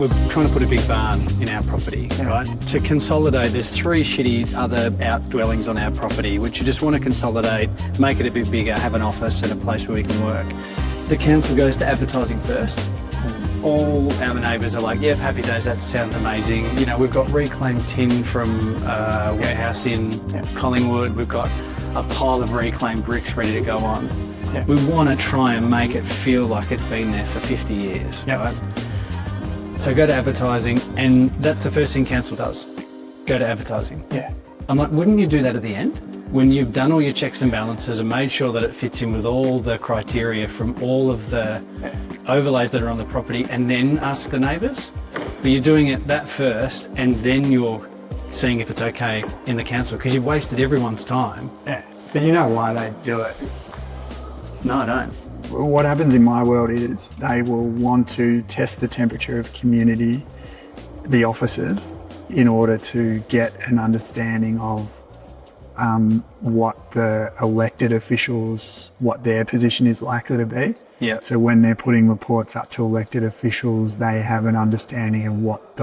We're trying to put a big barn in our property, right? To consolidate, there's 3 shitty other outdwellings on our property, which you just want to consolidate, make it a bit bigger, have an office and a place where we can work. The council goes to advertising first. All our neighbours are like, yep, happy days, that sounds amazing. You know, we've got reclaimed tin from a warehouse in Collingwood. We've got a pile of reclaimed bricks ready to go on. Yeah. We want to try and make it feel like it's been there for 50 years, right? So go to advertising, and that's the first thing council does. Go to advertising. Yeah. I'm like, wouldn't you do that at the end? When you've done all your checks and balances and made sure that it fits in with all the criteria from all of the overlays that are on the property, and then ask the neighbours? But you're doing it that first, and then you're seeing if it's okay in the council, because you've wasted everyone's time. Yeah. But you know why they do it? No, I don't. What happens in my world is they will want to test the temperature of community, the officers, in order to get an understanding of what the elected officials, what their position is likely to be. Yeah. So when they're putting reports up to elected officials, they have an understanding of what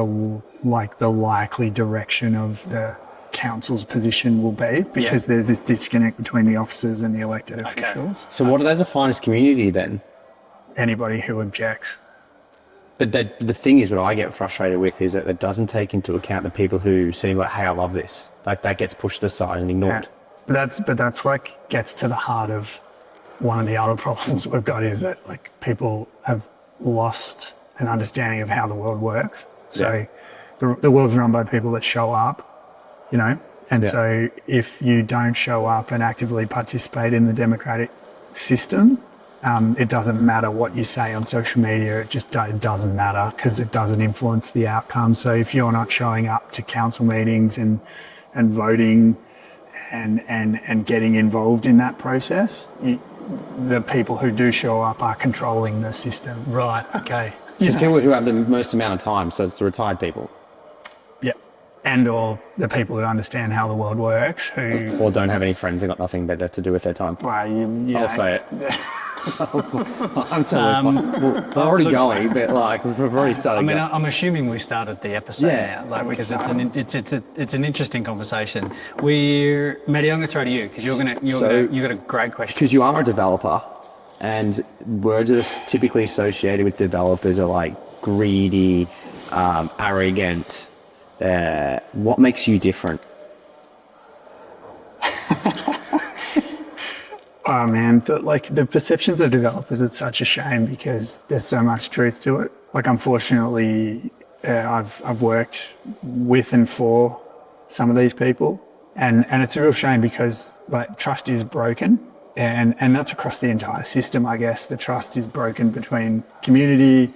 the likely direction of the council's position will be, because there's this disconnect between the officers and the elected officials. So what do they define as community then? Anybody who objects. But the thing is, what I get frustrated with is that it doesn't take into account the people who seem like, hey, I love this. Like, that gets pushed aside and ignored. Yeah. But that's like gets to the heart of one of the other problems we've got, is that like people have lost an understanding of how the world works. So the world's run by people that show up, you know, and so if you don't show up and actively participate in the democratic system, it doesn't matter what you say on social media. It doesn't matter, because it doesn't influence the outcome. So if you're not showing up to council meetings and voting and getting involved in that process, the people who do show up are controlling the system. Right, okay. It's people who have the most amount of time, so it's the retired people. And or the people who understand how the world works, who... Or don't have any friends and got nothing better to do with their time. Well, I'll say it. I'm totally already going, but like we've already started. I mean, I'm assuming we started the episode now, like, because it's an interesting conversation. Maddie, I'm going to throw to you, because you've got a great question. Because you are a developer, and words that are typically associated with developers are like greedy, arrogant. What makes you different? Oh man, the perceptions of developers, it's such a shame, because there's so much truth to it. Like, unfortunately, I've worked with and for some of these people, and it's a real shame, because like trust is broken, and that's across the entire system. I guess the trust is broken between community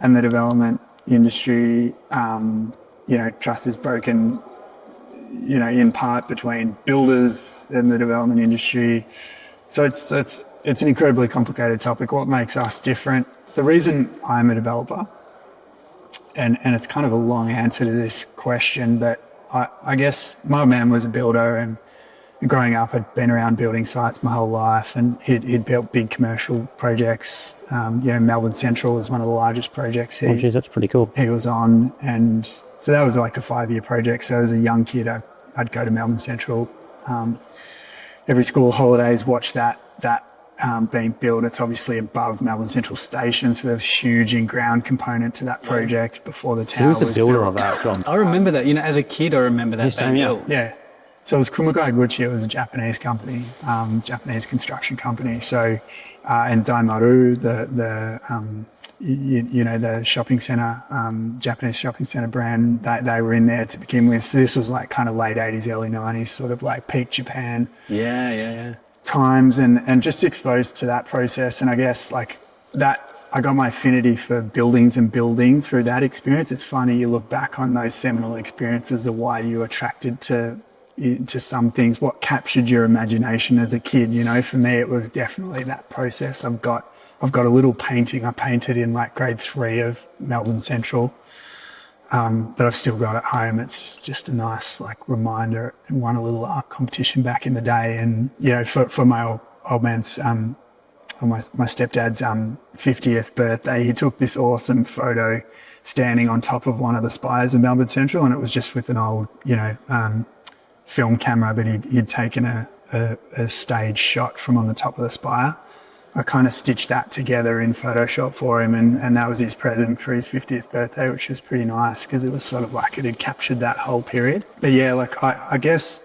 and the development industry. You know, trust is broken, you know, in part between builders and the development industry. So it's an incredibly complicated topic. What makes us different? The reason I'm a developer, and it's kind of a long answer to this question, but I guess my man was a builder, and growing up I'd been around building sites my whole life, and he'd built big commercial projects. You know, Melbourne Central was one of the largest projects That's pretty cool. He was on, and so that was like a 5-year project. So as a young kid, I'd go to Melbourne Central. Every school holidays, watch that being built. It's obviously above Melbourne Central Station, so there's a huge in-ground component to that project before the tower was built. Who was the builder of that, John? I remember that. You know, as a kid, I remember that being built. Yeah. So it was Kumagai Gucci. It was a Japanese company, Japanese construction company. So, and Daimaru, the shopping centre, Japanese shopping centre brand, they were in there to begin with. So this was like kind of late 80s, early 90s, sort of like peak Japan times, and just exposed to that process. And I guess like that, I got my affinity for buildings and building through that experience. It's funny, you look back on those seminal experiences of why you were attracted to some things, what captured your imagination as a kid. You know, for me, it was definitely that process. I've got a little painting I painted in like grade 3 of Melbourne Central, that I've still got at home. It's just a nice like reminder. I won a little art competition back in the day, and you know, for my old man's my stepdad's 50th birthday, he took this awesome photo standing on top of one of the spires of Melbourne Central, and it was just with an old, film camera, but he'd taken a stage shot from on the top of the spire. I kind of stitched that together in Photoshop for him, and that was his present for his 50th birthday, which was pretty nice because it was sort of like it had captured that whole period. But yeah, like I guess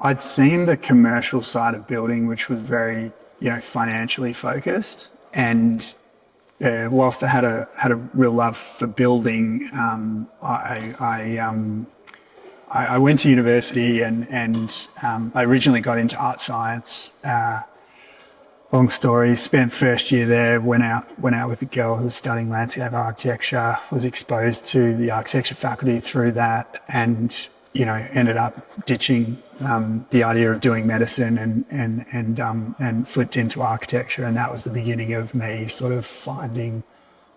I'd seen the commercial side of building, which was very, financially focused. And whilst I had a real love for building, I went to university and I originally got into art science. Long story, spent first year there, went out with a girl who was studying landscape architecture, was exposed to the architecture faculty through that, and, ended up ditching the idea of doing medicine and flipped into architecture. And that was the beginning of me sort of finding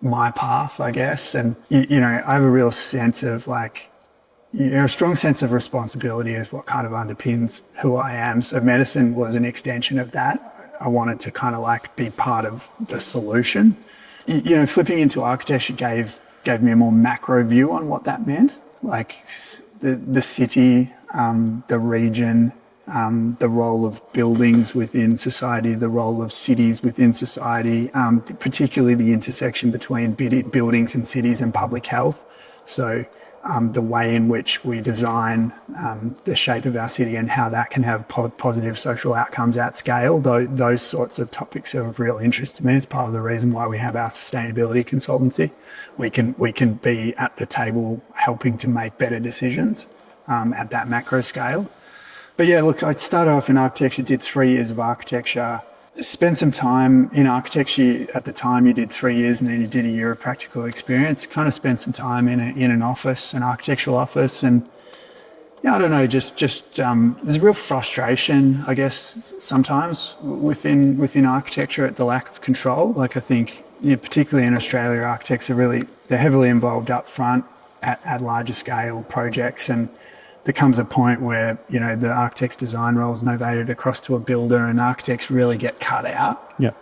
my path, I guess. And, I have a real sense of a strong sense of responsibility is what kind of underpins who I am. So medicine was an extension of that. I wanted to kind of be part of the solution. Flipping into architecture gave me a more macro view on what that meant. Like the city, the region, the role of buildings within society, the role of cities within society, particularly the intersection between buildings and cities and public health. So the way in which we design the shape of our city and how that can have positive social outcomes at scale, those sorts of topics are of real interest to me. It's part of the reason why we have our sustainability consultancy. We can be at the table helping to make better decisions at that macro scale. But yeah, look, I started off in architecture, did 3 years of architecture, spent some time in architecture. At the time you did 3 years and then you did a year of practical experience, kind of spent some time in an office, an architectural office. And yeah, I don't know, just there's a real frustration, I guess, sometimes within architecture at the lack of control. Like I think, particularly in Australia, architects they're heavily involved up front at larger scale projects, and there comes a point where, the architect's design role is novated across to a builder and architects really get cut out. Yeah.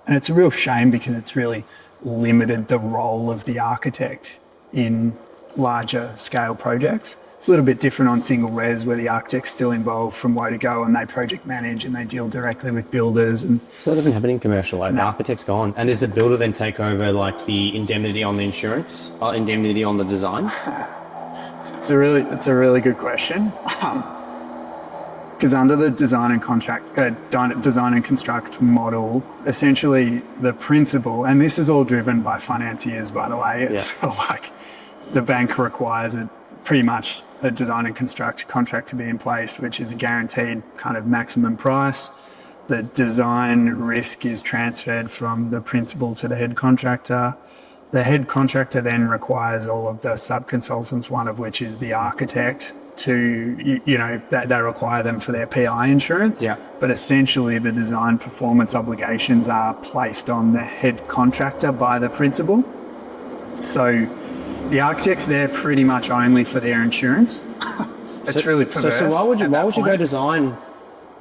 And it's a real shame because it's really limited the role of the architect in larger scale projects. It's a little bit different on single res where the architect's still involved from way to go and they project manage and they deal directly with builders. And so that doesn't happen in commercial, the architect's gone. And does the builder then take over the indemnity on the insurance, indemnity on the design? It's a really good question. Because under the design and construct model, essentially the principle, and this is all driven by financiers, by the way. It's like the bank requires pretty much a design and construct contract to be in place, which is a guaranteed kind of maximum price. The design risk is transferred from the principal to the head contractor. The head contractor then requires all of the sub-consultants, one of which is the architect, to, they require them for their PI insurance. Yeah. But essentially the design performance obligations are placed on the head contractor by the principal. So the architect's there pretty much only for their insurance. It's really perverse. So why would you go design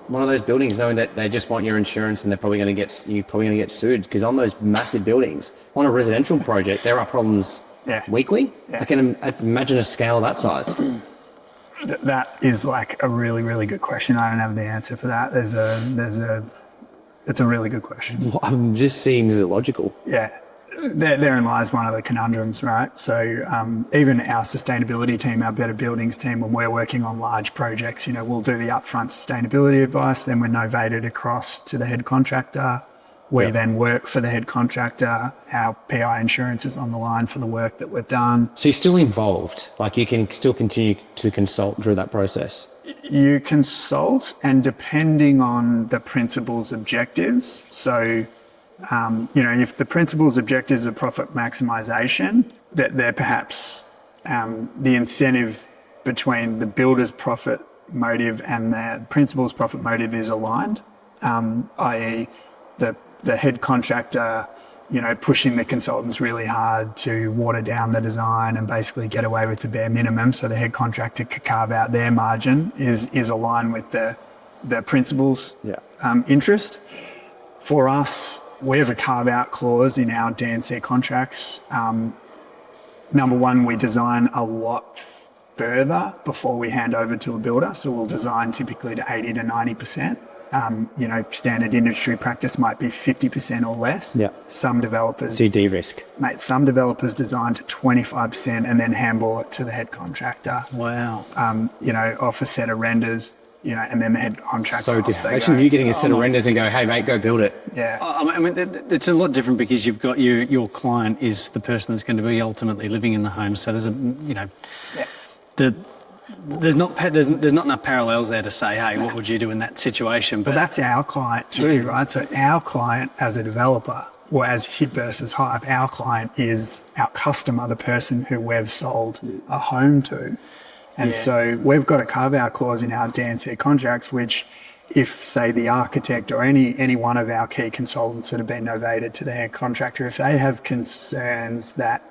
one of those buildings knowing that they just want your insurance and you're probably going to get sued? Because on those massive buildings, on a residential project, there are problems weekly. Yeah. I can imagine a scale that size. That is a really, really good question. I don't have the answer for that. It's a really good question. Well, just seems illogical. Yeah. Therein lies one of the conundrums, right? So even our sustainability team, our Better Buildings team, when we're working on large projects, we'll do the upfront sustainability advice, then we're novated across to the head contractor. We then work for the head contractor. Our PI insurance is on the line for the work that we've done. So you're still involved, you can still continue to consult through that process? You consult, and depending on the principal's objectives, so if the principal's objectives are profit maximisation, that they're perhaps the incentive between the builder's profit motive and the principal's profit motive is aligned, i.e. the head contractor, pushing the consultants really hard to water down the design and basically get away with the bare minimum so the head contractor could carve out their margin is aligned with the principal's interest. For us, we have a carve-out clause in our D&C contracts number one, we design a lot further before we hand over to a builder. So we'll design typically to 80 to 90%. Standard industry practice might be 50% or less. Yeah. Some developers, So you de-risk. mate, some developers design to 25% and then handball it to the head contractor. Wow. Off a set of renders, and then the head contractor. So off they imagine go. you getting a set of renders and go, hey, mate, go build it. Yeah. I mean, it's a lot different because you've got your client is the person that's going to be ultimately living in the home. So there's there's not enough parallels there to say, hey, what would you do in that situation? But that's our client too, right? So our client as a developer, or as hip versus hype, our client is our customer, the person who we've sold a home to. And so we've got a carve-out clause in our D&C contracts, which if, say, the architect or any one of our key consultants that have been novated to their contractor, if they have concerns that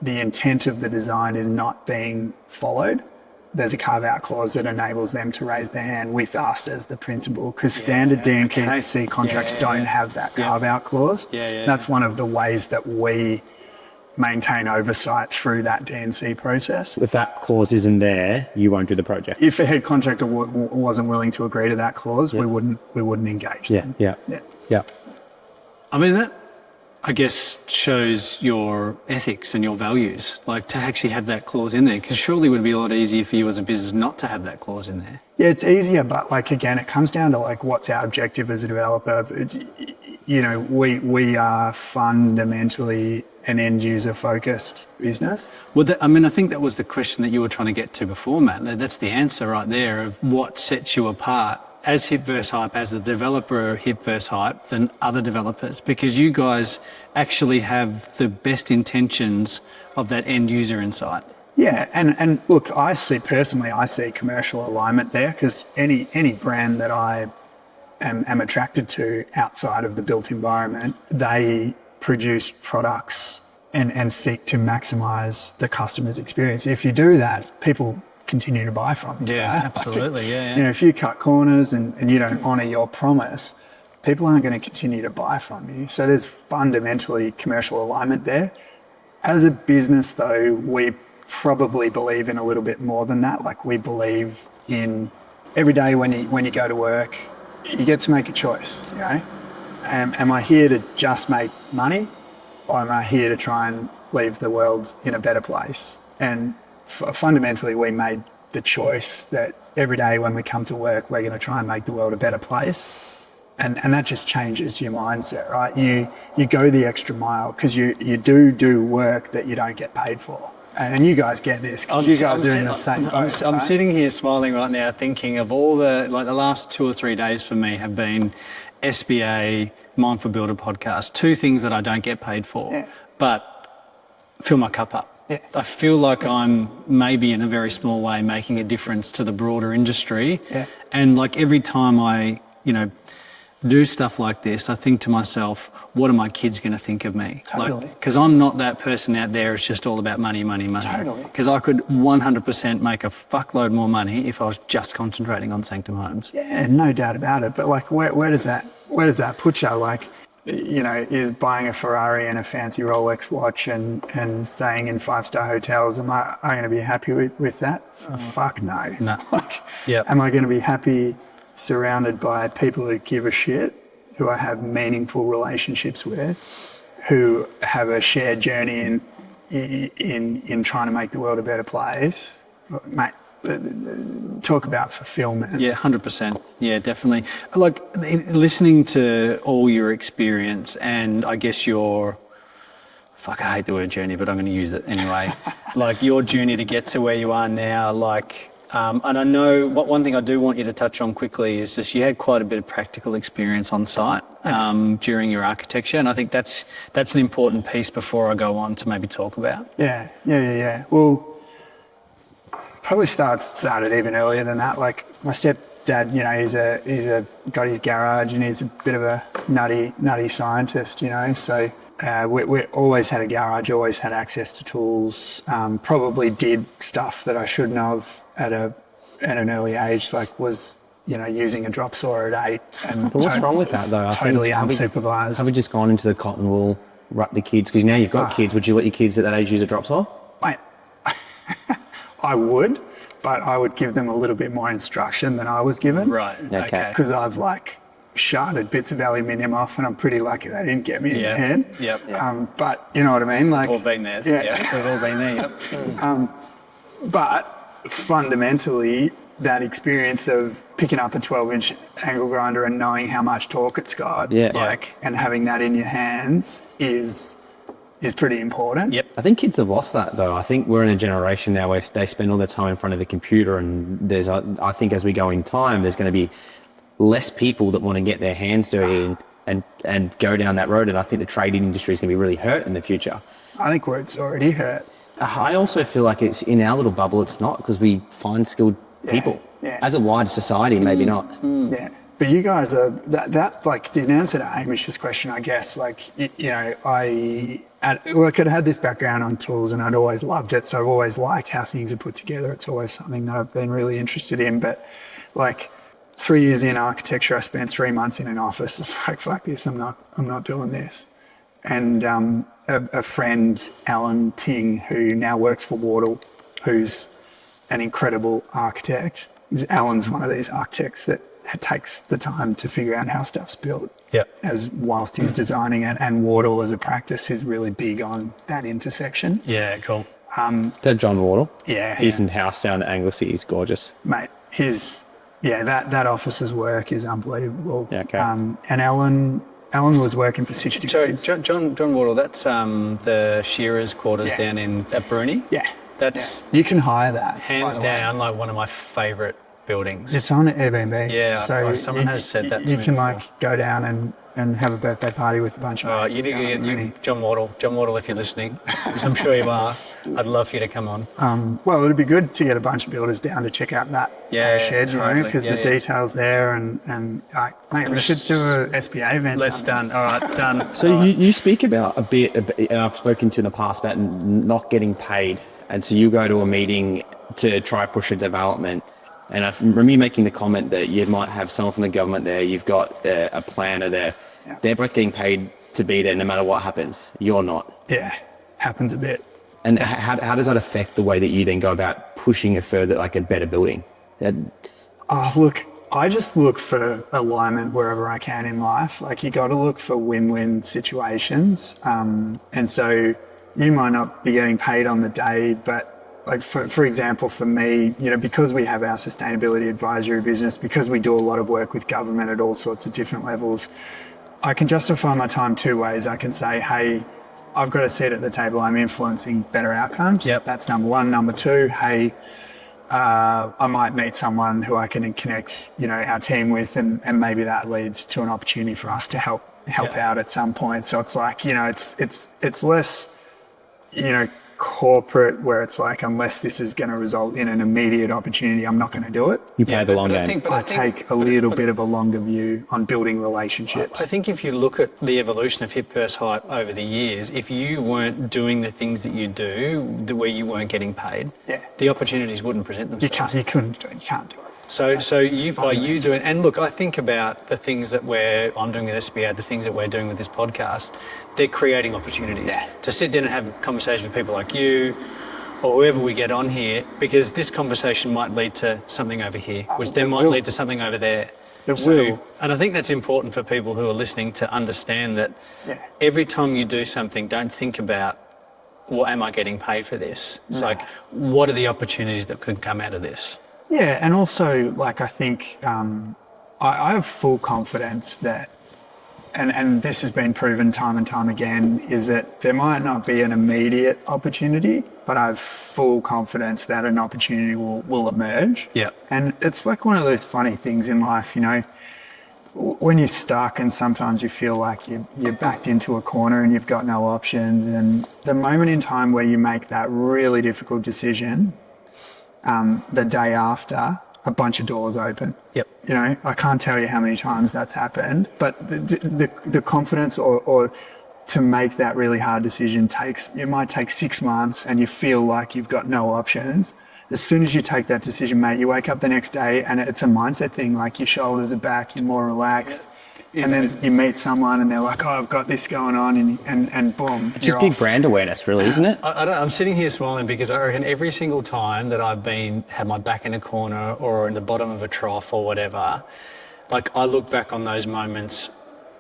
the intent of the design is not being followed, there's a carve-out clause that enables them to raise their hand with us as the principal, because standard D&C contracts don't have that carve-out clause. That's one of the ways that we maintain oversight through that D&C process. If that clause isn't there, you won't do the project. If a head contractor wasn't willing to agree to that clause, we wouldn't engage them. Yeah. I mean, that, I guess, shows your ethics and your values, like to actually have that clause in there, because surely it would be a lot easier for you as a business not to have that clause in there. Yeah, it's easier, but again, it comes down to what's our objective as a developer. We are fundamentally an end user focused business. Well, I think that was the question that you were trying to get to before, Matt. That's the answer right there of what sets you apart as hip versus hype, as the developer of hip versus hype than other developers, because you guys actually have the best intentions of that end user in sight. Yeah, and look, I see commercial alignment there, because any brand that I am attracted to outside of the built environment, they produce products and seek to maximize the customer's experience. If you do that, people continue to buy from you. Yeah, right? absolutely. Yeah. If you cut corners and you don't honor your promise, people aren't going to continue to buy from you. So there's fundamentally commercial alignment there. As a business, though, we probably believe in a little bit more than that. We believe in every day when you go to work, you get to make a choice. Am I here to just make money, or am I here to try and leave the world in a better place? And fundamentally, we made the choice that every day when we come to work, we're going to try and make the world a better place. And that just changes your mindset, right? You go the extra mile because you do work that you don't get paid for. And you guys get this, because you guys are in the same boat. I'm sitting here smiling right now, thinking of all the last 2 or 3 days for me have been SBA, Mindful Builder podcast, 2 things that I don't get paid for, but fill my cup up. Yeah. I feel like I'm maybe in a very small way making a difference to the broader industry. Yeah. And every time I, do stuff like this, I think to myself, what are my kids going to think of me? Totally. Because I'm not that person out there. It's just all about money. Totally. Because I could 100% make a fuckload more money if I was just concentrating on Sanctum Homes. Yeah, no doubt about it. But where does that put you? Is buying a Ferrari and a fancy Rolex watch and staying in 5-star hotels, am I going to be happy with that? Fuck no. No. Am I going to be happy surrounded by people who give a shit, who I have meaningful relationships with, who have a shared journey in trying to make the world a better place? Mate, talk about fulfillment. Yeah, 100%. Yeah, definitely. Listening to all your experience, and I guess I hate the word journey, but I'm going to use it anyway. Your journey to get to where you are now, and I know one thing I do want you to touch on quickly is just you had quite a bit of practical experience on site during your architecture, and I think that's an important piece before I go on to maybe talk about. Yeah. Well, probably started even earlier than that. My stepdad, he's got his garage and he's a bit of a nutty scientist, So we always had a garage, always had access to tools. Probably did stuff that I shouldn't have at an early age, was using a drop saw at 8. But what's wrong with that though? Totally unsupervised. Have we just gone into the cotton wool, rut the kids? Because now you've got kids. Would you let your kids at that age use a drop saw? I would, but I would give them a little bit more instruction than I was given. Right. Okay. Because I've like sharded bits of aluminium off, and I'm pretty lucky they didn't get me in the head. Yep. But you know what I mean? Like, All been there. Yeah. We've all been there. Yep. But fundamentally, that experience of picking up a 12-inch angle grinder and knowing how much torque it's got, and having that in your hands is pretty important. Yep. I think kids have lost that though. I think we're in a generation now where they spend all their time in front of the computer, and I think as we go in time, there's going to be less people that want to get their hands dirty and go down that road. And I think the trading industry is going to be really hurt in the future. I think where it's already hurt. I also feel like it's in our little bubble, it's not, because we find skilled people. Yeah. As a wider society, maybe not. Yeah. But you guys are, that like, in answer to Amish's question, I guess, like, I could have had this background on tools and I'd always loved it. So I've always liked how things are put together. It's always something that I've been really interested in. But like 3 years in architecture, I spent 3 months in an office. It's like, fuck this, I'm not doing this. And a friend, Alan Ting, who now works for Wardle, who's an incredible architect. Alan's one of these architects that takes the time to figure out how stuff's built. Yep. As whilst he's designing it, and Wardle as a practice is really big on that intersection. Yeah, cool. That John Wardle. Yeah. He's in house down at Anglesey. He's gorgeous. Mate, that office's work is unbelievable. Yeah, okay. And Alan was working for 60 Sorry, years. John Wardle, that's the shearers' quarters down at Bruni. Yeah. That's You can hire that. hands by the way. down like one of my favourite buildings. It's on Airbnb. Yeah, so someone has said that to you me can before. like go down and have a birthday party with a bunch of mates. You need to down get at Bruni. John Wardle, if you're listening, because I'm sure you are. I'd love for you to come on. Well, it'd be good to get a bunch of builders down to check out that shed, totally. because the details there and mate, we should do a SPA event. Let's done. All right, done. So you speak about a bit, and I've spoken to in the past, about not getting paid. And so you go to a meeting to try push a development. And I remember you making the comment that you might have someone from the government there, you've got a planner there. Yeah. They're both getting paid to be there no matter what happens. You're not. Yeah, happens a bit. And how does that affect the way that you then go about pushing a further, like a better building? Look, I just look for alignment wherever I can in life. Like, you got to look for win-win situations. And so you might not be getting paid on the day, but like for example, for me, because we have our sustainability advisory business, because we do a lot of work with government at all sorts of different levels, I can justify my time two ways. I can say, hey, I've got a seat at the table, I'm influencing better outcomes. Yep. That's number one. Number two, hey, I might meet someone who I can connect, our team with, and maybe that leads to an opportunity for us to help out at some point. So it's like, it's less, corporate, where it's like, unless this is going to result in an immediate opportunity, I'm not going to do it. You play the long game. I take a little bit of a longer view on building relationships. I think if you look at the evolution of hip versus hype over the years, if you weren't doing the things that you do, where you weren't getting paid, the opportunities wouldn't present themselves. You couldn't do it. You can't do it. So you doing, and look, I think about the things that I'm doing with SBA, the things that we're doing with this podcast, they're creating opportunities to sit down and have a conversation with people like you or whoever we get on here, because this conversation might lead to something over here, which then might lead to something over there. It will. And I think that's important for people who are listening to understand that every time you do something, don't think about, well, am I getting paid for this? It's like, what are the opportunities that could come out of this? Yeah, and also, like, I think I have full confidence that, and this has been proven time and time again, is that there might not be an immediate opportunity, but I have full confidence that an opportunity will emerge. Yeah. And it's like one of those funny things in life, when you're stuck and sometimes you feel like you're backed into a corner and you've got no options, and the moment in time where you make that really difficult decision, the day after, a bunch of doors open. Yep. I can't tell you how many times that's happened, but the confidence or to make that really hard decision it might take 6 months and you feel like you've got no options. As soon as you take that decision, mate, you wake up the next day and it's a mindset thing, like your shoulders are back, you're more relaxed. And then you meet someone and they're like, oh, I've got this going on, and boom, It's just big brand awareness, really, isn't it? I'm sitting here smiling because I reckon every single time that I've had my back in a corner or in the bottom of a trough or whatever, like I look back on those moments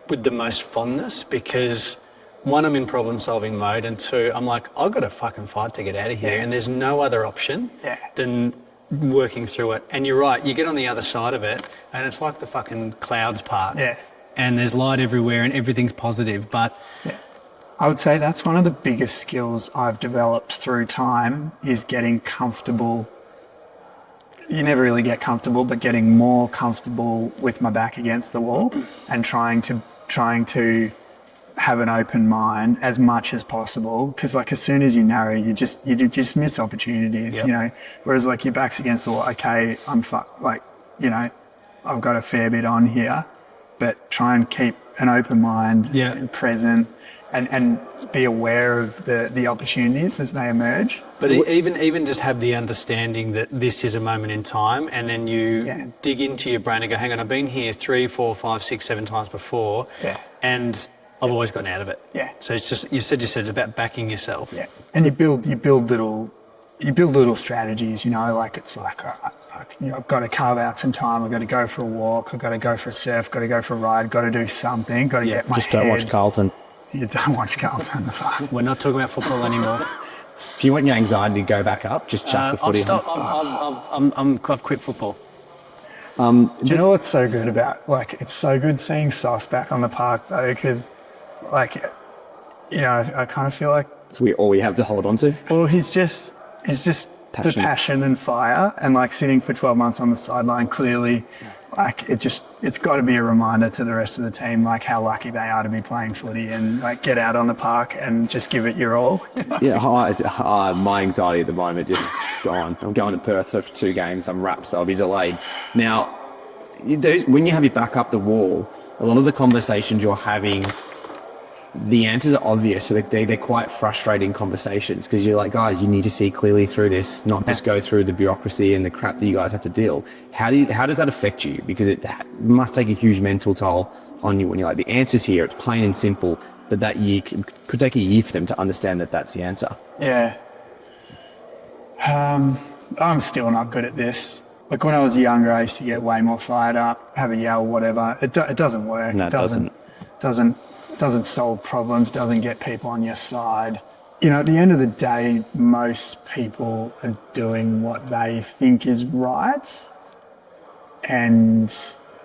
with the most fondness because one, I'm in problem solving mode, and two, I'm like, I've got to fucking fight to get out of here, and there's no other option than working through it. And you're right, you get on the other side of it and it's like the fucking clouds part. Yeah. And there's light everywhere and everything's positive, but I would say that's one of the biggest skills I've developed through time is getting comfortable. You never really get comfortable, but getting more comfortable with my back against the wall and trying to have an open mind as much as possible. Because like as soon as you narrow, you just miss opportunities, you know. Whereas like your back's against the wall, okay, I've got a fair bit on here, but try and keep an open mind and present and be aware of the opportunities as they emerge. But even just have the understanding that this is a moment in time, and then you dig into your brain and go, hang on, I've been here 3, 4, 5, 6, 7 times before, and I've always gotten out of it. Yeah. So it's just you said it's about backing yourself. Yeah. And you build little strategies. You know, like it's like I've got to carve out some time. I've got to go for a walk. I've got to go for a surf. Got to go for a ride. Got to do something. Got to get my just head. don't watch Carlton. You don't watch Carlton. We're not talking about football anymore. If you want your anxiety to go back up, just chuck the footy. I've quit football. Do you know what's so good about, like, it's so good seeing Sauce back on the park though, because, like, you know, I kind of feel like it's all we have to hold on to. Well, he's just the passion and fire, and like sitting for 12 months on the sideline, clearly, like it's got to be a reminder to the rest of the team, like how lucky they are to be playing footy and like get out on the park and just give it your all. My anxiety at the moment just gone. I'm going to Perth for 2 games. I'm wrapped, so I'll be delayed. Now, when you have your back up the wall, a lot of the conversations you're having, the answers are obvious, so they're quite frustrating conversations because you're like, guys, you need to see clearly through this, not just go through the bureaucracy and the crap that you guys have to deal. How does that affect you? Because it must take a huge mental toll on you when you're like, the answer's here, it's plain and simple, but that year could take a year for them to understand that that's the answer. Yeah. I'm still not good at this. Like when I was younger, I used to get way more fired up, have a yell, whatever. It doesn't work. No, it doesn't solve problems, doesn't get people on your side. You know, at the end of the day, most people are doing what they think is right, and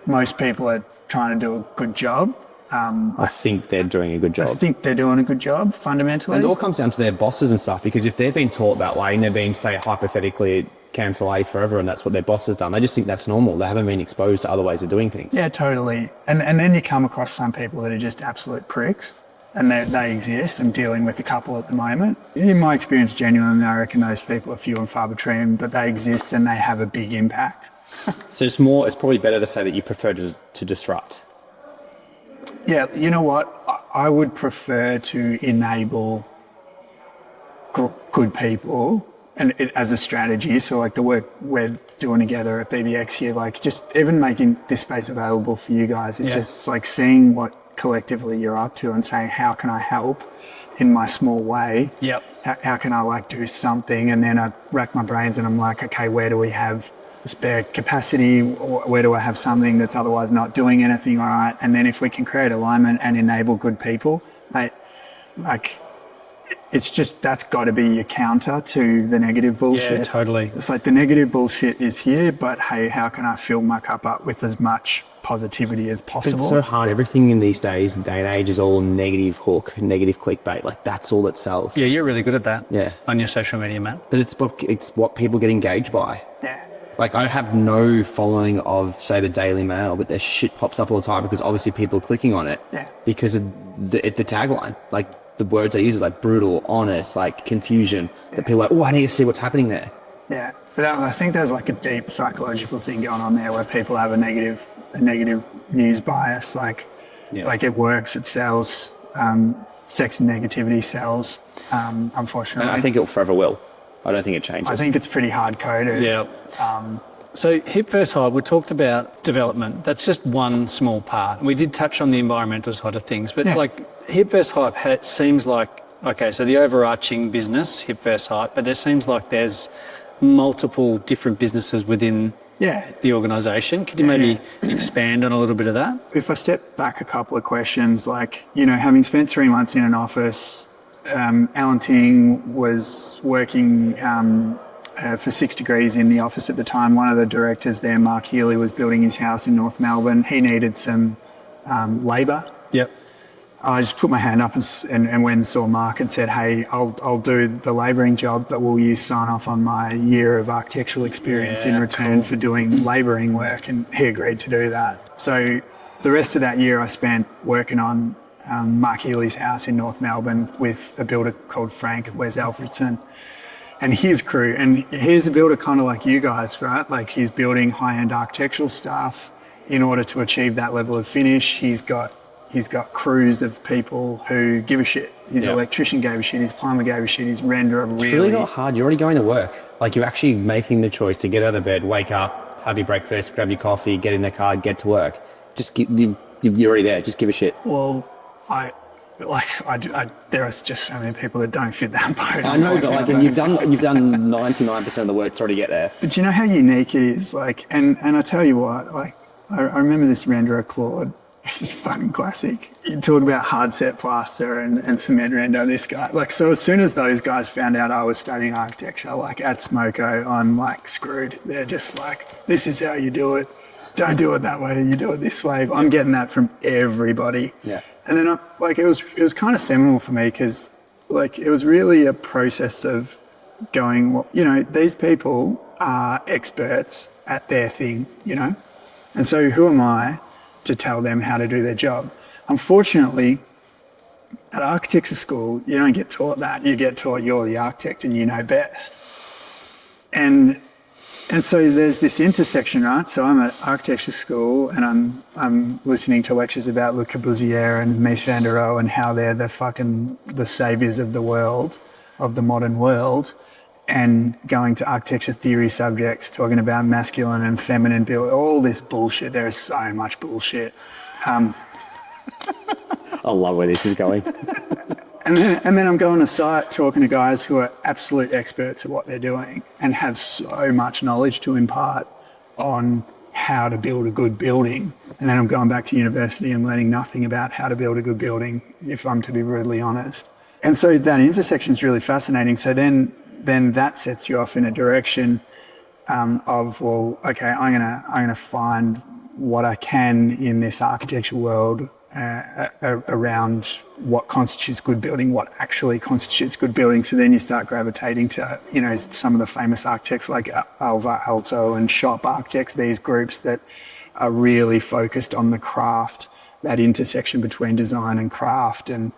most people are trying to do a good job. I think they're doing a good job. I think they're doing a good job, fundamentally. And it all comes down to their bosses and stuff, because if they've been taught that way and they're being, say, hypothetically, cancel A forever, and that's what their boss has done, they just think that's normal. They haven't been exposed to other ways of doing things. Yeah, totally. And then you come across some people that are just absolute pricks, and they exist. I'm dealing with a couple at the moment. In my experience, genuinely, I reckon those people are few and far between, but they exist and they have a big impact. So it's probably better to say that you prefer to disrupt. Yeah, you know what? I would prefer to enable good people, and as a strategy. So like the work we're doing together at BBX here, like just even making this space available for you guys, it's just like seeing what collectively you're up to and saying, how can I help in my small way? Yep. How can I like do something? And then I rack my brains and I'm like, okay, where do we have spare capacity, or where do I have something that's otherwise not doing anything right? And then if we can create alignment and enable good people, like it's just, that's got to be your counter to the negative bullshit. Yeah, totally. It's like the negative bullshit is here, but hey, how can I fill my cup up with as much positivity as possible? It's so hard. Everything in these days, day and age, is all negative hook, negative clickbait. Like that's all that sells. Yeah, you're really good at that. Yeah. On your social media, man. But it's what people get engaged by. Yeah. Like I have no following of, say, the Daily Mail, but their shit pops up all the time because obviously people are clicking on it. Yeah. Because of the tagline, like the words they use is like brutal, honest, like confusion. That people are like, oh, I need to see what's happening there. Yeah. But I think there's like a deep psychological thing going on there where people have a negative news bias. Like it works, it sells. Sex and negativity sells, unfortunately. And I think it forever will. I don't think it changes. I think it's pretty hard coded. Yeah. So hip versus hype, we talked about development. That's just one small part. We did touch on the environmental side of things, but Yeah. like hip versus hype seems like, okay, so the overarching business, hip versus hype, but there seems like there's multiple different businesses within Yeah. the organisation. Could you maybe expand on a little bit of that? If I step back a couple of questions, like, you know, having spent 3 months in an office, Alan Ting was working for 6 Degrees in the office at the time. One of the directors there, Mark Healy, was building his house in North Melbourne. He needed some labour. Yep. I just put my hand up and went and saw Mark and said, hey, I'll do the labouring job, but will you sign off on my year of architectural experience in return for doing labouring work? And he agreed to do that. So the rest of that year I spent working on Mark Healy's house in North Melbourne with a builder called Frank Wes Alfredson and his crew. And he's a builder kind of like you guys, right? Like he's building high-end architectural stuff in order to achieve that level of finish. He's got crews of people who give a shit. His electrician gave a shit, his plumber gave a shit, his renderer It's really not hard. You're already going to work. Like you're actually making the choice to get out of bed, wake up, have your breakfast, grab your coffee, get in the car, get to work. You're already there. Just give a shit. Well, there are just so many people that don't fit that boat. I know, but like, and you've done 99% of the work to already get there. But you know how unique it is? Like, and I tell you what, like, I remember this renderer, Claude. It's fucking classic. You talk about hard set plaster and cement render, this guy. Like, so as soon as those guys found out I was studying architecture, like at Smoko, I'm like screwed. They're just like, this is how you do it. Don't do it that way, you do it this way. I'm getting that from everybody. Yeah. And then it was kind of seminal for me because like it was really a process of going, well, you know, these people are experts at their thing, you know? And so who am I to tell them how to do their job? Unfortunately, at architecture school, you don't get taught that. You get taught you're the architect and you know best. And so there's this intersection, right? So I'm at architecture school and I'm listening to lectures about Le Corbusier and Mies van der Rohe and how they're the saviors of the world, of the modern world, and going to architecture theory subjects, talking about masculine and feminine build, all this bullshit. There is so much bullshit. I love where this is going. And then I'm going to site talking to guys who are absolute experts at what they're doing and have so much knowledge to impart on how to build a good building. And then I'm going back to university and learning nothing about how to build a good building, if I'm to be brutally honest. And so that intersection is really fascinating. So then that sets you off in a direction of, well, okay, I'm gonna find what I can in this architecture world around what constitutes good building, what actually constitutes good building. So then you start gravitating to, you know, some of the famous architects like Alvar Aalto and shop architects, these groups that are really focused on the craft, that intersection between design and craft and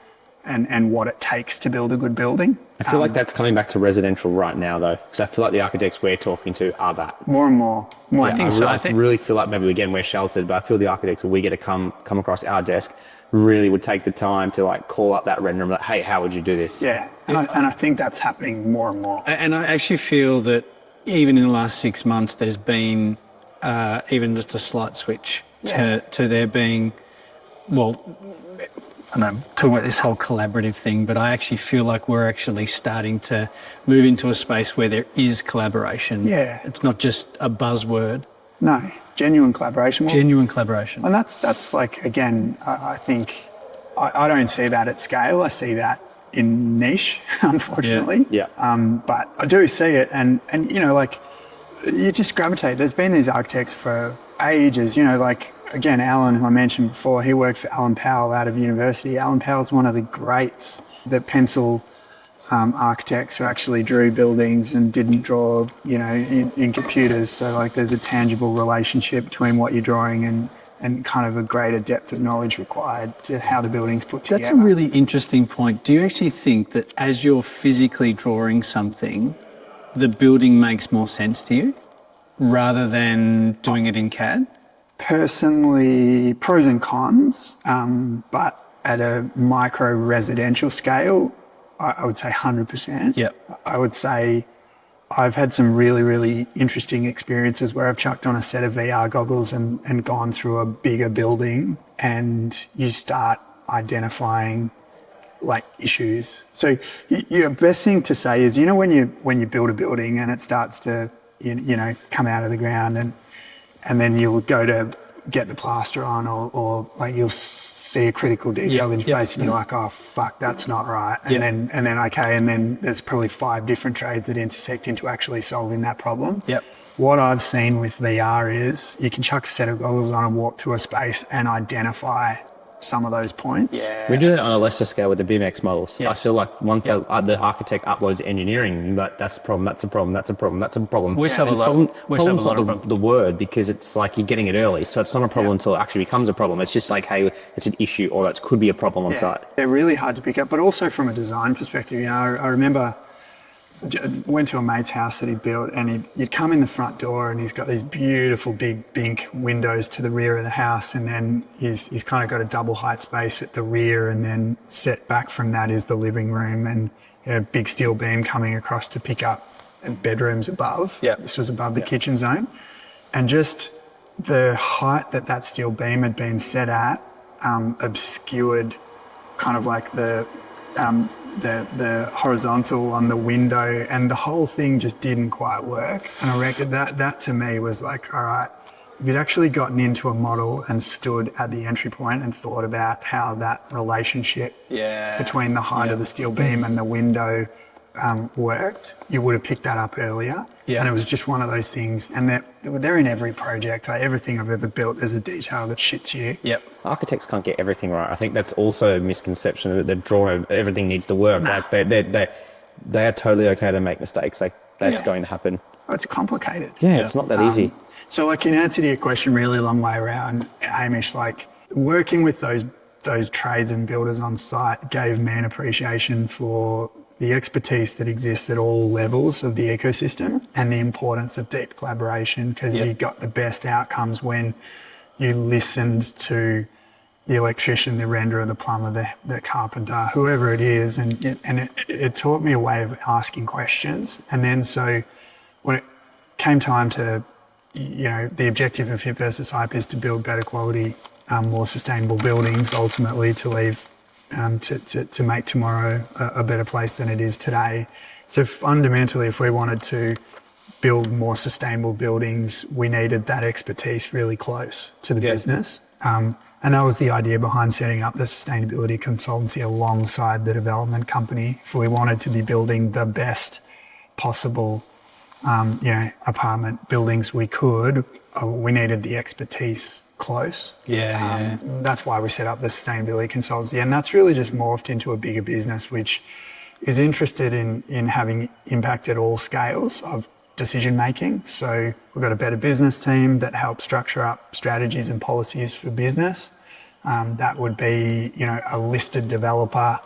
what it takes to build a good building. I feel like that's coming back to residential right now, though, because I feel like the architects we're talking to are that. More and more. I think so. I really feel like maybe, again, we're sheltered, but I feel the architects that we get to come across our desk really would take the time to like call up that renderer and be like, hey, how would you do this? Yeah, and I think that's happening more and more. And I actually feel that even in the last 6 months, there's been even just a slight switch to there being, well, I know I'm talking about this whole collaborative thing, but I actually feel like we're actually starting to move into a space where there is collaboration. Yeah. It's not just a buzzword. No, genuine collaboration. Genuine collaboration. And that's like, again, I think I don't see that at scale. I see that in niche, unfortunately. Yeah. But I do see it, and you know, like, you just gravitate. There's been these architects for ages, you know, like, again, Alan, who I mentioned before, he worked for Alan Powell out of university. Alan Powell's one of the greats, the pencil architects who actually drew buildings and didn't draw, you know, in computers. So, like, there's a tangible relationship between what you're drawing and kind of a greater depth of knowledge required to how the building's put together. That's a really interesting point. Do you actually think that as you're physically drawing something, the building makes more sense to you rather than doing it in CAD? Personally, pros and cons, but at a micro residential scale, I would say 100%. Yep. I would say I've had some really, really interesting experiences where I've chucked on a set of VR goggles and gone through a bigger building, and you start identifying like issues. So your best thing to say is, when you build a building and it starts to come out of the ground, and then you'll go to get the plaster on, or like you'll see a critical detail in your face, and you're like, oh fuck, that's not right. And then there's probably 5 different trades that intersect into actually solving that problem. What I've seen with VR is you can chuck a set of goggles on and walk to a space and identify some of those points. We do it on a lesser scale with the BMX models. I feel like the architect uploads engineering, but that's a problem, that's a problem, that's a problem, that's a problem. We solve a lot. Problem's not the word, because it's like you're getting it early, so it's not a problem until it actually becomes a problem. It's just like, hey, it's an issue, or that could be a problem on site. They're really hard to pick up, but also from a design perspective. I remember I went to a mate's house that he built, and you'd come in the front door and he's got these beautiful big bink windows to the rear of the house, and then he's kind of got a double height space at the rear, and then set back from that is the living room, and a big steel beam coming across to pick up bedrooms above. This was above the kitchen zone, and just the height that steel beam had been set at obscured kind of like the horizontal on the window, and the whole thing just didn't quite work. And I reckon that to me was like, all right, if you'd actually gotten into a model and stood at the entry point and thought about how that relationship between the height of the steel beam and the window worked, you would have picked that up earlier. And it was just one of those things, and they're in every project. Like everything I've ever built, there's a detail that shits you. Architects can't get everything right. I think that's also a misconception that they've drawn everything needs to work. Like they are totally okay to make mistakes. Like that's going to happen. It's complicated. It's not that easy. So in answer to your question, really long way around, Hamish, like working with those trades and builders on site gave me an appreciation for the expertise that exists at all levels of the ecosystem, and the importance of deep collaboration, because you got the best outcomes when you listened to the electrician, the renderer, the plumber, the carpenter, whoever it is, and it taught me a way of asking questions. And then so when it came time to, the objective of Hip versus Hype is to build better quality, more sustainable buildings, ultimately to leave to make tomorrow a better place than it is today. So fundamentally, if we wanted to build more sustainable buildings, we needed that expertise really close to the business. And that was the idea behind setting up the sustainability consultancy alongside the development company. If we wanted to be building the best possible apartment buildings we could, we needed the expertise close. That's why we set up the sustainability consultancy, and that's really just morphed into a bigger business which is interested in having impact at all scales of decision making. So we've got a better business team that helps structure up strategies and policies for business. That would be a listed developer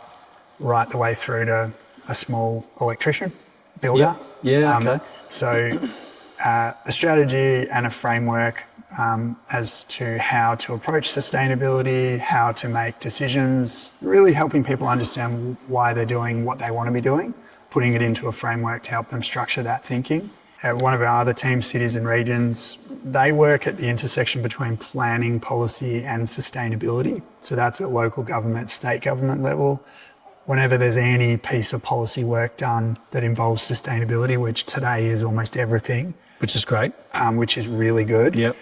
right the way through to a small electrician builder. So a strategy and a framework as to how to approach sustainability, how to make decisions, really helping people understand why they're doing what they want to be doing, putting it into a framework to help them structure that thinking. One of our other teams, Cities and Regions, they work at the intersection between planning, policy and sustainability. So that's at local government, state government level. Whenever there's any piece of policy work done that involves sustainability, which today is almost everything. Which is great. Which is really good.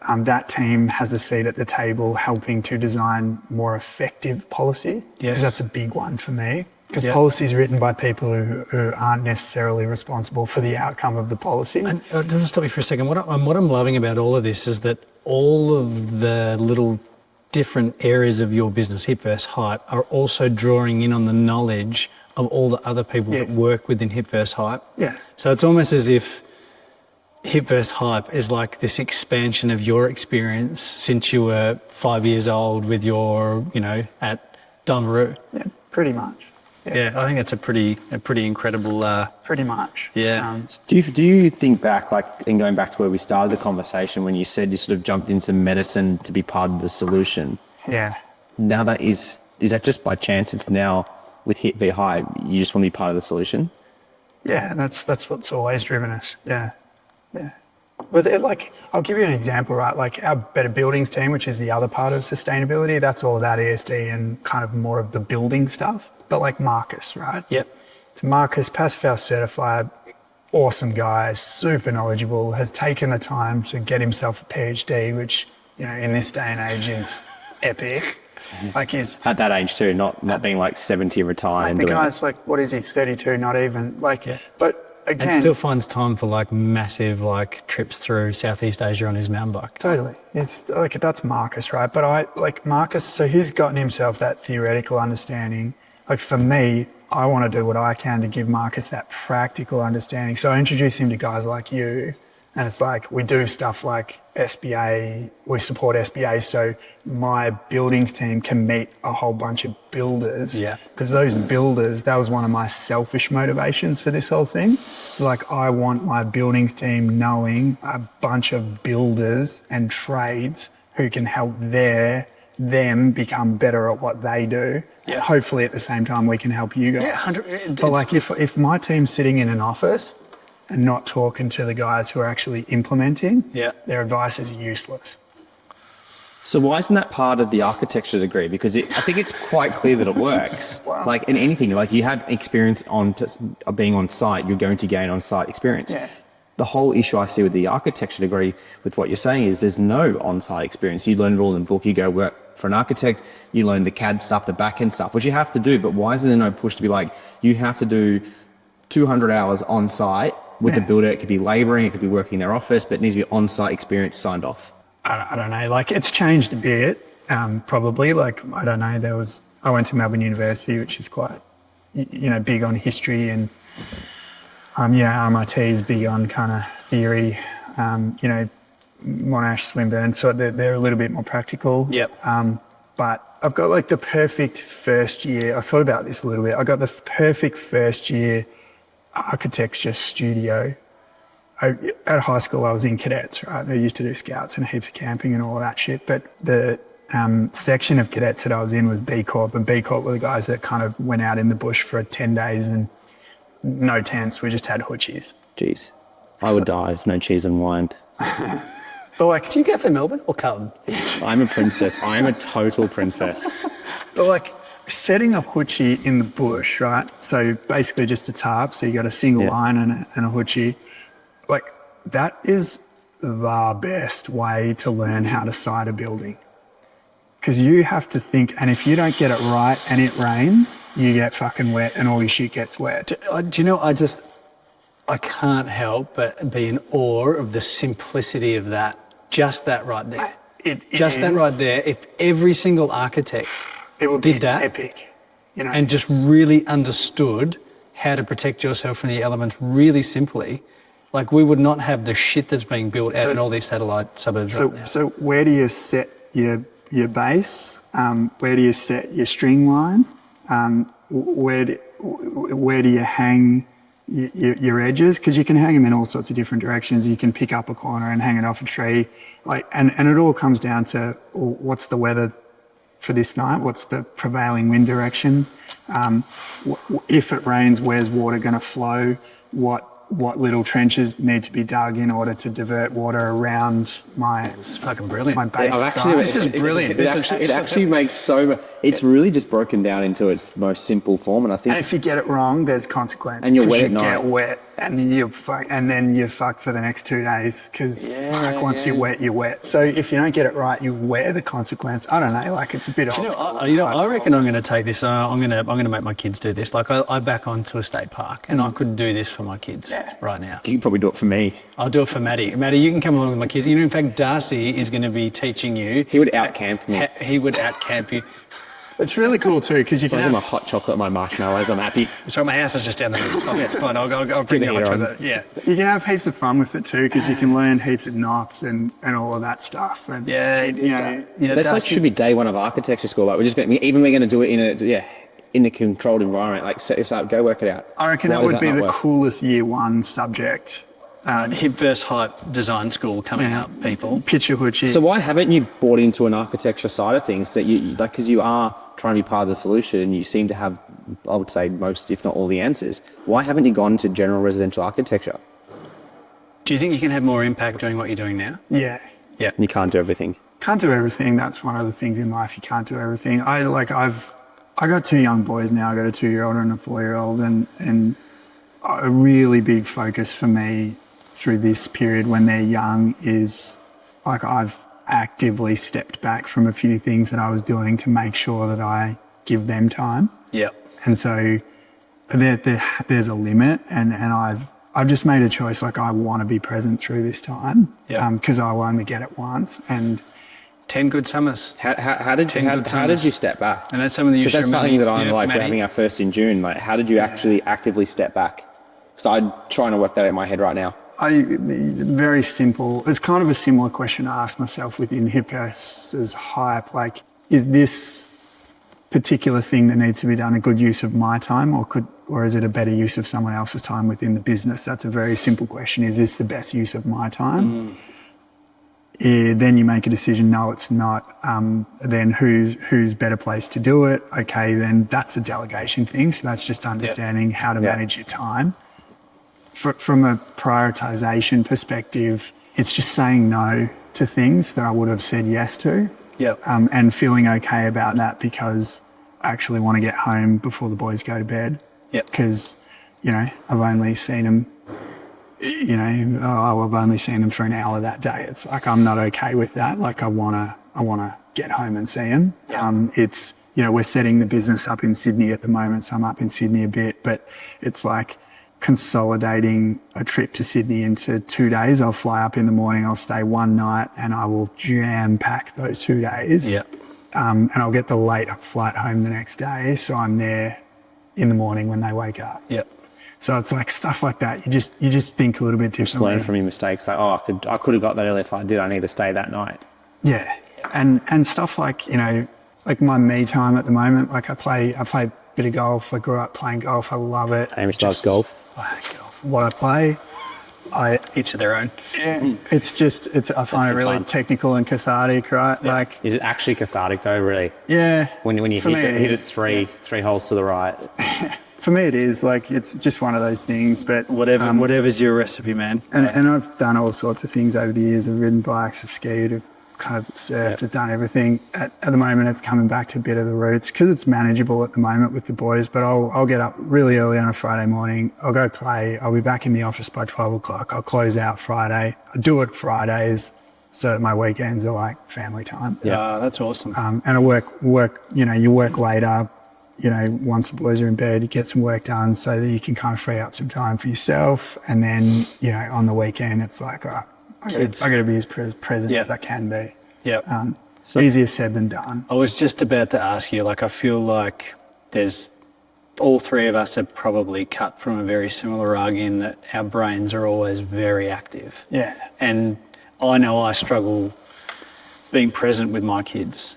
That team has a seat at the table helping to design more effective policy. Because that's a big one for me. Because policy is written by people who aren't necessarily responsible for the outcome of the policy. And just stop you for a second. What I'm loving about all of this is that all of the little different areas of your business, Hip vs Hype, are also drawing in on the knowledge of all the other people that work within Hip vs Hype. So it's almost as if Hip vs Hype is like this expansion of your experience since you were 5 years old with your, at Donnaroo. Yeah, pretty much. Yeah, I think it's a pretty incredible. Pretty much. Yeah. Do you think back, like, in going back to where we started the conversation, when you said you sort of jumped into medicine to be part of the solution? Yeah. Now that is that just by chance? It's now with Hip v Hype, you just want to be part of the solution? Yeah, that's what's always driven us. Yeah, yeah. But I'll give you an example, right? Like our Better Buildings team, which is the other part of sustainability, that's all about ESD and kind of more of the building stuff. But like Marcus, right? Yep. So Marcus, Passive House certified, awesome guy, super knowledgeable, has taken the time to get himself a PhD, which, you know, in this day and age is epic. Like he's At that age too, not being like 70 retired. the guy's like, what is he, 32, not even, like, but again. And still finds time for like massive like trips through Southeast Asia on his mountain bike. Totally. It's like, that's Marcus, right? But Marcus, so he's gotten himself that theoretical understanding. Like for me, I want to do what I can to give Marcus that practical understanding. So I introduce him to guys like you, and it's like we do stuff like SBA, we support SBA, so my buildings team can meet a whole bunch of builders. Yeah. Because those builders, that was one of my selfish motivations for this whole thing. Like I want my buildings team knowing a bunch of builders and trades who can help them become better at what they do. Yeah. And hopefully at the same time we can help you guys. Yeah, 100. But like if my team's sitting in an office and not talking to the guys who are actually implementing, their advice is useless. So why isn't that part of the architecture degree? Because I think it's quite clear that it works. Wow. Like in anything, like you have experience on being on site, you're going to gain on site experience. Yeah. The whole issue I see with the architecture degree, with what you're saying, is there's no on-site experience. You learn it all in the book. You go work for an architect, you learn the CAD stuff, the back-end stuff, which you have to do. But why is there no push to be like, you have to do 200 hours on site with the builder? It could be labouring, it could be working in their office, but it needs to be on-site experience signed off. I don't know, like it's changed a bit, probably. Like, I don't know, I went to Melbourne University, which is quite, big on history, and RMIT is big on kind of theory, Monash, Swinburne, so they're a little bit more practical. Yep. But I've got like the perfect first year. I thought about this a little bit. I got the perfect first year architecture studio. At high school, I was in cadets, right? They used to do scouts and heaps of camping and all of that shit. But the section of cadets that I was in was B Corp, and B Corp were the guys that kind of went out in the bush for 10 days and no tents. We just had hoochies. Jeez, I would die if no cheese and wine. But like, do you go for Melbourne or Carlton? I'm a princess. I am a total princess. But like setting up hoochie in the bush, right? So basically just a tarp. So you got a single line and a hoochie. Like that is the best way to learn how to site a building. Because you have to think, and if you don't get it right and it rains, you get fucking wet and all your shit gets wet. Do you know, I can't help but be in awe of the simplicity of that. Just that right there. That right there. If every single architect did that, epic, and just really understood how to protect yourself from the elements really simply, like we would not have the shit that's being built out in all these satellite suburbs right now. So where do you set your base? Where do you set your string line? Where do you hang your edges? Because you can hang them in all sorts of different directions. You can pick up a corner and hang it off a tree, and it all comes down to what's the weather for this night? What's the prevailing wind direction? If it rains, where's water going to flow? What little trenches need to be dug in order to divert water around It's fucking brilliant. my base? This is brilliant. It actually makes so much. It's really just broken down into its most simple form, and I think. And if you get it wrong, there's consequence. And you're 'cause wet you at night. get wet, and then you're fucked for the next 2 days. Because once you're wet. So if you don't get it right, you wear the consequence. I don't know. Like it's a bit old school. I reckon I'm going to take this. I'm going to make my kids do this. Like I back onto a state park, and I could do this for my kids right now. You can probably do it for me. I'll do it for Maddie. Maddie, you can come along with my kids. In fact, Darcy is going to be teaching you. He would out-camp me. He would out-camp you. It's really cool too because you can Those are have, my hot chocolate, my marshmallows. I'm happy. So my house is just down there. Oh, yeah, it's fine. I'll bring the hot chocolate. Yeah. you can have heaps of fun with it too because you can learn heaps of knots and all of that stuff. And That's like should be day one of architecture school. Like we're going to do it in a controlled environment. Like set this up, go work it out. I reckon Why that does would be not the work? coolest year one subject Hip versus hype design school coming up, people. Picture hoochie. So why haven't you bought into an architecture side of things that you like? Because you are trying to be part of the solution, and you seem to have, I would say, most, if not all, the answers. Why haven't you gone to general residential architecture? Do you think you can have more impact doing what you're doing now? Yeah. Yeah. You can't do everything. Can't do everything. That's one of the things in life. You can't do everything. I got 2 young boys now. I got a 2-year-old and a 4-year-old, and a really big focus for me through this period when they're young is like I've actively stepped back from a few things that I was doing to make sure that I give them time. Yeah. And so there's a limit, and I've just made a choice. Like I want to be present through this time, because I'll only get it once. And 10 good summers. How did you step back? And that's something that you should That's something that I'm like, we're Maddie. having our first in June. Like, how did you actually actively step back? So I'm trying to work that out in my head right now. Very simple. It's kind of a similar question I asked myself within hip versus hype. Like, is this particular thing that needs to be done a good use of my time, or is it a better use of someone else's time within the business? That's a very simple question. Is this the best use of my time? Then you make a decision. No, it's not. Then who's better placed to do it? Okay, then that's a delegation thing. So that's just understanding how to manage your time. From a prioritization perspective, it's just saying no to things that I would have said yes to. Yep. And feeling okay about that because I actually want to get home before the boys go to bed. Yep. Because, I've only seen them, I've only seen them for an hour that day. It's like, I'm not okay with that. Like I want to get home and see them. It's, we're setting the business up in Sydney at the moment. So I'm up in Sydney a bit, but it's like consolidating a trip to Sydney into 2 days. I'll fly up in the morning, I'll stay one night, and I will jam pack those 2 days. Yeah. And I'll get the late flight home the next day. So I'm there in the morning when they wake up. Yep. So it's like stuff like that. You just think a little bit differently. Just learn from your mistakes. Like, I could have got that early if I did. I need to stay that night. Yeah. And stuff like, like my me time at the moment, like I play a bit of golf. I grew up playing golf. I love it. Amish does golf. What I play, Each to their own. I find it really fun. technical and cathartic, right? Yeah. Like, Is it actually cathartic though, really? yeah. When you For me hit it is. three holes to the right. For me, it is like, it's just one of those things, but Whatever's your recipe, man. And I've done all sorts of things over the years. I've ridden bikes, I've skied, I've kind of surfed, I've done everything. At the moment, it's coming back to a bit of the roots because it's manageable at the moment with the boys, but I'll get up really early on a Friday morning. I'll go play. I'll be back in the office by 12 o'clock. I'll close out Friday. I do it Fridays so that my weekends are like family time. Yeah, that's awesome. And I work, you work later, once the boys are in bed, you get some work done so that you can kind of free up some time for yourself. And then, on the weekend, it's like, all right, I got to be as present as I can be. Yep. Easier said than done. I was just about to ask you, like, I feel like all three of us are probably cut from a very similar rug in that our brains are always very active. Yeah. And I know I struggle being present with my kids,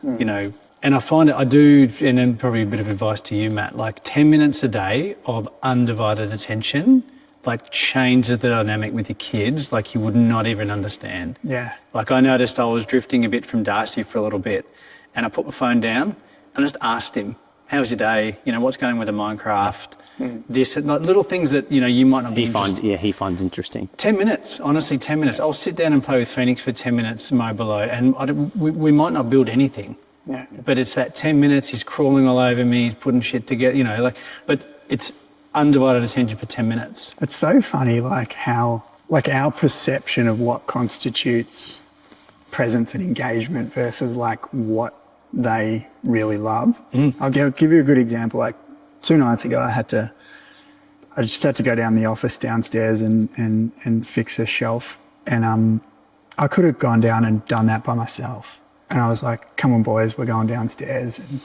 and I find it, I do, and then probably a bit of advice to you, Matt, like 10 minutes a day of undivided attention, like changes the dynamic with your kids, like you would not even understand. Yeah. Like I noticed I was drifting a bit from Darcy for a little bit, and I put my phone down and I just asked him, how's your day? What's going with the Minecraft? This, like little things that, you might not be He finds interesting. 10 minutes, honestly, 10 minutes. I'll sit down and play with Phoenix for 10 minutes, Mobilo, and we might not build anything. Yeah. But it's that 10 minutes, he's crawling all over me, he's putting shit together, but it's undivided attention for 10 minutes. It's so funny, like how, like our perception of what constitutes presence and engagement versus like what they really love. I'll give you a good example. Like 2 nights ago, I just had to go down the office downstairs and fix a shelf. And I could have gone down and done that by myself. And I was like, come on, boys, we're going downstairs. And,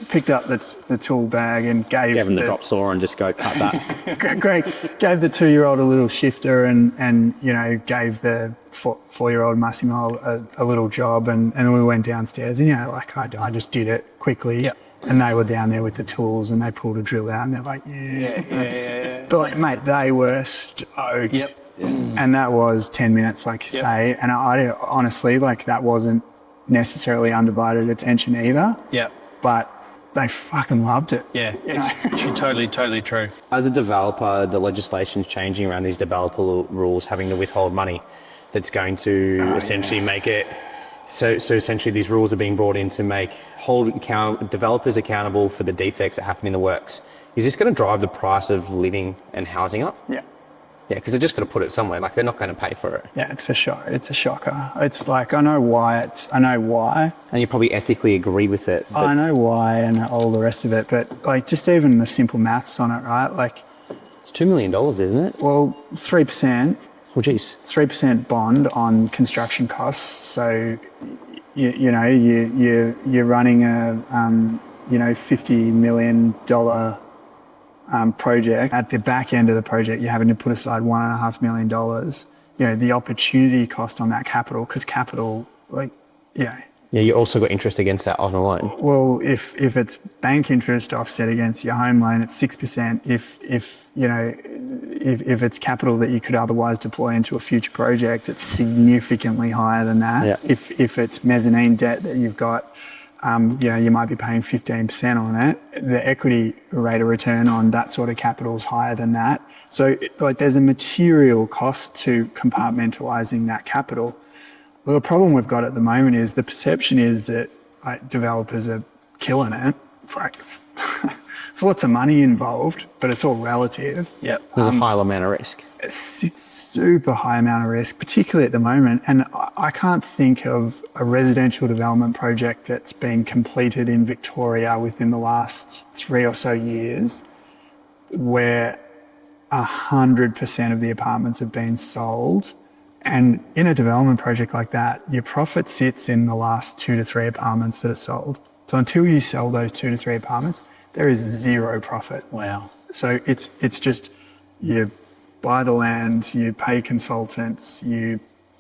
picked up the tool bag and gave Give him the drop saw and just go cut that. Great. Gave the 2-year-old a little shifter and gave the 4-year-old Massimo a little job. And we went downstairs and, I just did it quickly. Yep. And they were down there with the tools and they pulled a drill out and they're like, yeah. But like, mate, they were stoked. Yep. And that was 10 minutes, like you say. And I honestly, like, that wasn't necessarily undivided attention either. Yeah. But they fucking loved it. Yeah. It's totally true. As a developer, the legislation's changing around these developer rules, having to withhold money. That's going to essentially make it. So essentially, these rules are being brought in to hold developers accountable for the defects that happen in the works. Is this going to drive the price of living and housing up? Yeah. Yeah, because they're just going to put it somewhere. Like, they're not going to pay for it. Yeah, it's a shock. It's a shocker. It's like, I know why. And you probably ethically agree with it. But I know why and all the rest of it. But like, just even the simple maths on it, right? Like, it's $2 million, isn't it? well, 3%. Oh, geez. 3% bond on construction costs. So, you're running a $50 million project. At the back end of the project, you're having to put aside $1.5 million. The opportunity cost on that capital, because capital, Yeah, you also got interest against that on a loan. Well, if it's bank interest offset against your home loan, it's 6%. If it's capital that you could otherwise deploy into a future project, it's significantly higher than that. Yeah. If it's mezzanine debt that you've got, you might be paying 15% on it. The equity rate of return on that sort of capital is higher than that. So, there's a material cost to compartmentalizing that capital. Well, the problem we've got at the moment is the perception is that developers are killing it. It's like, there's lots of money involved, but it's all relative. Yep. There's a high amount of risk. It's super high amount of risk, particularly at the moment. And I can't think of a residential development project that's been completed in Victoria within the last 3 or so years where 100% of the apartments have been sold. And in a development project like that, your profit sits in the last 2 to 3 apartments that are sold. So until you sell those 2 to 3 apartments, there is zero profit. Wow. So it's just, you buy the land, you pay consultants,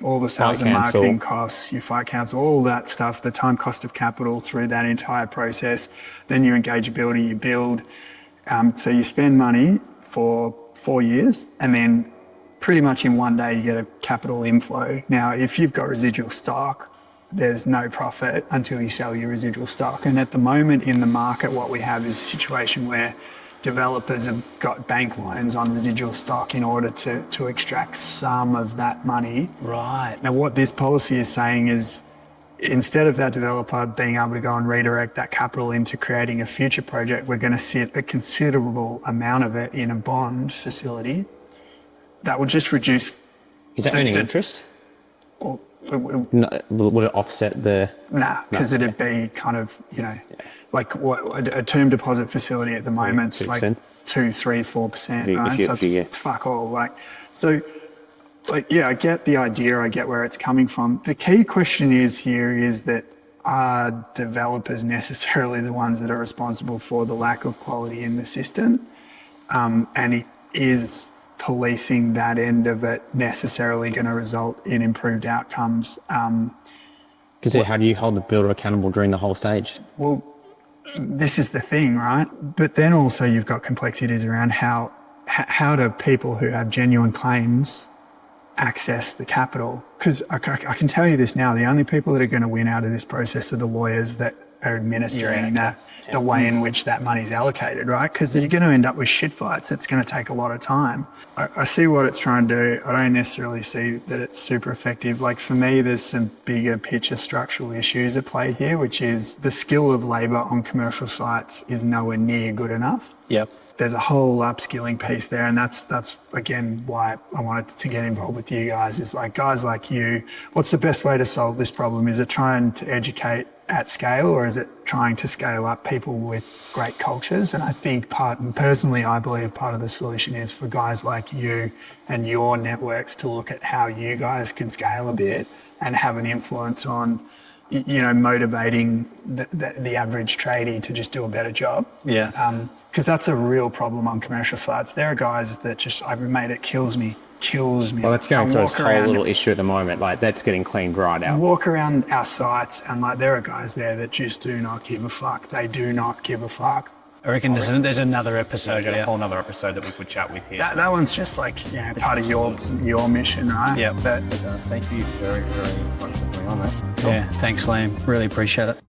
all the sales and marketing costs, you fight council, all that stuff, the time cost of capital through that entire process. Then you engage a builder, you build. So you spend money for 4 years, and then pretty much in one day you get a capital inflow. Now, if you've got residual stock, there's no profit until you sell your residual stock. And at the moment in the market, what we have is a situation where developers have got bank loans on residual stock in order to extract some of that money. Right. Now, what this policy is saying is, instead of that developer being able to go and redirect that capital into creating a future project, we're going to sit a considerable amount of it in a bond facility. That would just reduce... Is that earning interest? No, would it offset the... Nah, because it'd be kind of, like what a term deposit facility at the moment's like 2, 3, 4%, right? So it's fuck all. I get the idea, I get where it's coming from. The key question is that are developers necessarily the ones that are responsible for the lack of quality in the system? And it is policing that end of it necessarily going to result in improved outcomes? Because how do you hold the builder accountable during the whole stage? Well, this is the thing, right? But then also you've got complexities around how do people who have genuine claims access the capital? Because I can tell you this now, the only people that are going to win out of this process are the lawyers that are administering the way in which that money is allocated, right? Because you're going to end up with shit fights. It's going to take a lot of time. I see what it's trying to do. I don't necessarily see that it's super effective. Like, for me, there's some bigger picture structural issues at play here, which is the skill of labour on commercial sites is nowhere near good enough. Yep. There's a whole upskilling piece there, and that's again why I wanted to get involved with you guys. Is like, guys like you, what's the best way to solve this problem? Is it trying to educate at scale, or is it trying to scale up people with great cultures? And I think personally, I believe part of the solution is for guys like you and your networks to look at how you guys can scale a bit and have an influence on, motivating the average tradie to just do a better job. Yeah. Because that's a real problem on commercial sites. There are guys that just, it kills me. Well, that's going through this whole little issue at the moment. Like, that's getting cleaned right out. Walk around our sites and there are guys there that just do not give a fuck. They do not give a fuck. I reckon there's another episode. Got a Yeah. whole other episode that we could chat with here. That one's just like, you know, part of your mission, right? Yep. But Thank you very, very much for coming on, mate. Yeah. Thanks, Liam. Really appreciate it.